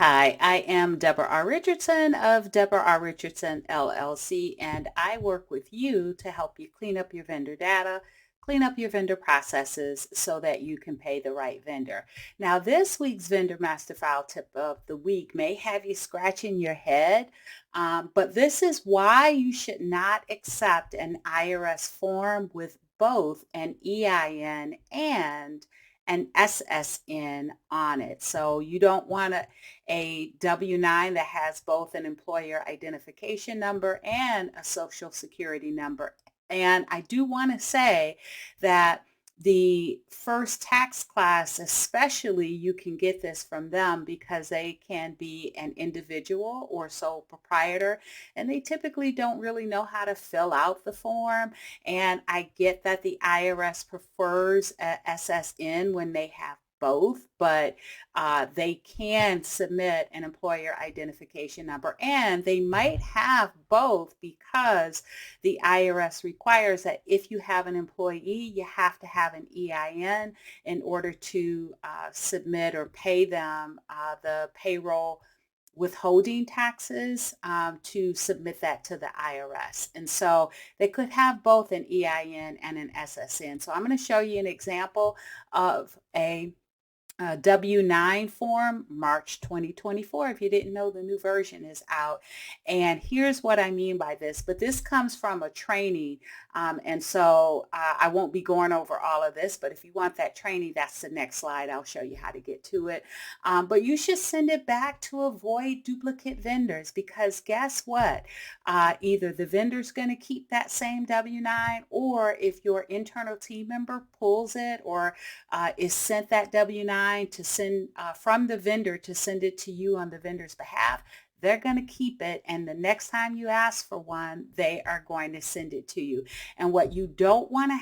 Hi, I am Debra R. Richardson of Debra R. Richardson LLC, and I work with you to help you clean up your vendor data, clean up your vendor processes so that you can pay the right vendor. Now, this week's Vendor Master File tip of the week may have you scratching your head, but this is why you should not accept an IRS form with both an EIN and an SSN on it. So you don't want a W-9 that has both an employer identification number and a social security number. And I do want to say that the first tax class, especially, you can get this from them because they can be an individual or sole proprietor, and they typically don't really know how to fill out the form. And I get that the IRS prefers a SSN when they have both, but they can submit an employer identification number, and they might have both because the IRS requires that if you have an employee, you have to have an EIN in order to submit or pay them the payroll withholding taxes to submit that to the IRS. And so they could have both an EIN and an SSN. So I'm going to show you an example of a W-9 form, March 2024. If you didn't know, the new version is out. And here's what I mean by this, but this comes from a training. And so I won't be going over all of this, but if you want that training, that's the next slide. I'll show you how to get to it. But you should send it back to avoid duplicate vendors, because guess what? Either the vendor's going to keep that same W-9, or if your internal team member pulls it or is sent that W-9 to send from the vendor to send it to you on the vendor's behalf, they're going to keep it, and the next time you ask for one, they are going to send it to you. And what you don't want to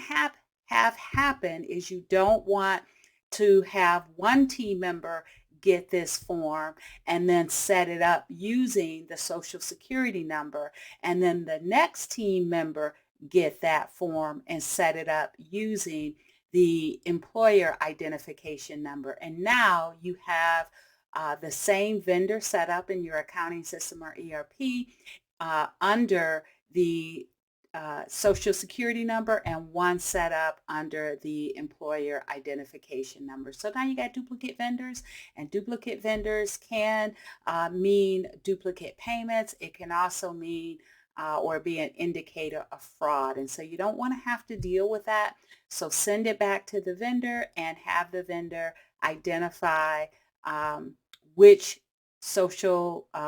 have happen is you don't want to have one team member get this form and then set it up using the social security number, and then the next team member get that form and set it up using the employer identification number. And now you have the same vendor set up in your accounting system or ERP under the social security number, and one set up under the employer identification number. So now you got duplicate vendors, and duplicate vendors can mean duplicate payments. It can also mean or be an indicator of fraud. And so you don't want to have to deal with that. So send it back to the vendor and have the vendor identify which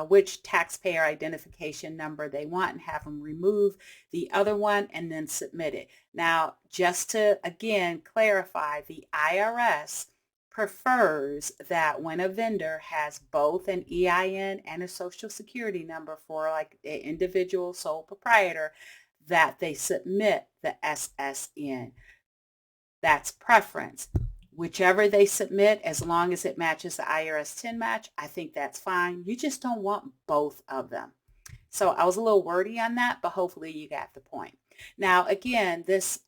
which taxpayer identification number they want, and have them remove the other one and then submit it. Now, just to again clarify, the IRS prefers that when a vendor has both an EIN and a social security number for like an individual sole proprietor, that they submit the SSN. That's preference. Whichever they submit, as long as it matches the IRS 10 match, I think that's fine. You just don't want both of them. So I was a little wordy on that, but hopefully you got the point. Now, again, this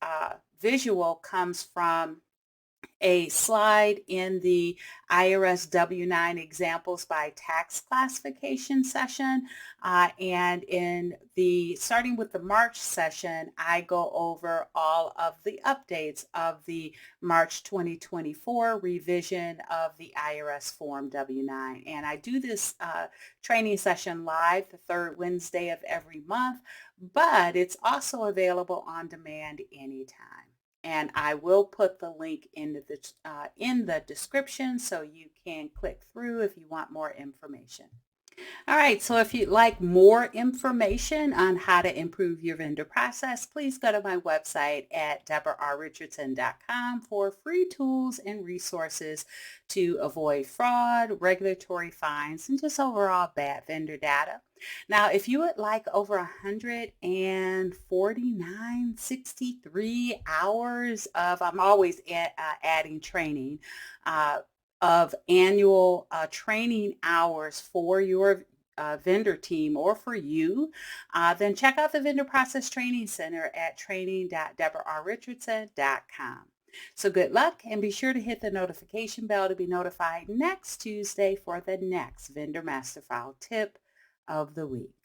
visual comes from a slide in the IRS W-9 examples by tax classification session. And in the, starting with the March session, I go over all of the updates of the March 2024 revision of the IRS Form W-9. And I do this training session live the third Wednesday of every month, but it's also available on demand anytime. And I will put the link in the description so you can click through if you want more information. All right, so if you'd like more information on how to improve your vendor process, please go to my website at debrarrichardson.com for free tools and resources to avoid fraud, regulatory fines, and just overall bad vendor data. Now, if you would like over 163 hours of, I'm always adding training, of annual training hours for your vendor team or for you, then check out the Vendor Process Training Center at training.debrarrichardson.com. So good luck, and be sure to hit the notification bell to be notified next Tuesday for the next Vendor Master File tip of the week.